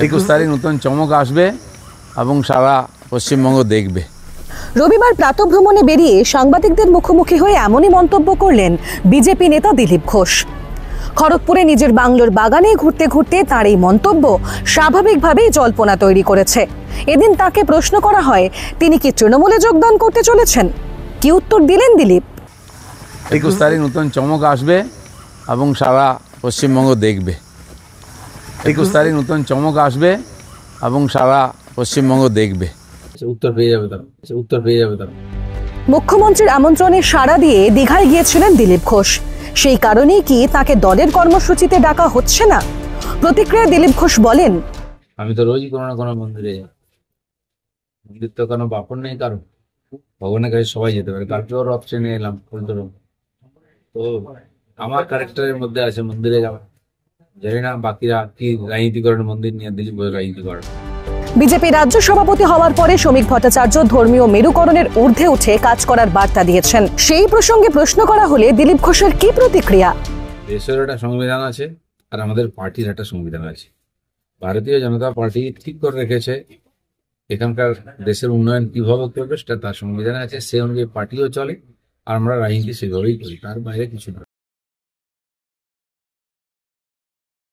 21 তারিখ নতুন চমক আসবে এবং সারা পশ্চিমবঙ্গ দেখবে। রবিবার প্রাতঃভ্রমণে বেরিয়ে সাংবাদিকদের মুখোমুখি হয়ে এমনই মন্তব্য করলেন বিজেপি নেতা দিলীপ ঘোষ। খড়গপুরে নিজের বাংলোর বাগানে ঘুরতে ঘুরতে তার এই মন্তব্য স্বাভাবিকভাবেই জল্পনা তৈরি করেছে। এদিন তাকে প্রশ্ন করা হয় তিনি কি তৃণমূলে যোগদান করতে চলেছেন। কি উত্তর দিলেন দিলীপ? 21 তারিখ নতুন চমক আসবে এবং সারা পশ্চিমবঙ্গ দেখবে। 21 তারিখ নতুন চমক আসবে এবং সারা পশ্চিমবঙ্গ দেখবে। উত্তর পেয়ে যাবে তারা। মুখ্যমন্ত্রীর আমন্ত্রণে সাড়া দিয়ে দীঘায় গিয়েছিলেন দিলীপ ঘোষ। সেই কারণেই কি তাকে দলের কর্মসূচিতে ডাকা হচ্ছে না? প্রতিক্রিয়া দিলীপ ঘোষ বলেন, আমি তো রোজই কোনো না কোনো মন্দিরে যাই। মন্দির তো কোনো বাপন নেই কারো, ভগবানের কাছে সবাই যেতে পারে। কালকেও রথ ট্রেনে এলাম ফুলতরম। তো আমার ক্যারেক্টারের মধ্যে আছে মন্দিরে যাওয়া। জানি না বাকিরা কি রাজনীতি করেন, মন্দির নিয়ে দিলীপ ঘোষ রাজনীতি করেন। বিজেপি রাজ্য সভাপতি হওয়ার পরে শ্রমিক ভট্টাচার্য ধর্মীয় মেরুকরণের ঊর্ধ্বে উঠে কাজ করার বার্তা দিয়েছেন। সেই প্রসঙ্গে প্রশ্ন করা হলে দিলীপ ঘোষের কি প্রতিক্রিয়া? দেশের একটা সংবিধান আছে আর আমাদের পার্টির একটা সংবিধান আছে। ভারতীয় জনতা পার্টি ঠিক করে রেখেছে এখানকার দেশের উন্নয়ন কিভাবে করবে, সেটা তার সংবিধানে আছে। সে অনুযায়ী পার্টিও চলে আর আমরা রাজনীতি সেভাবেই করি, তার বাইরে কিছু না।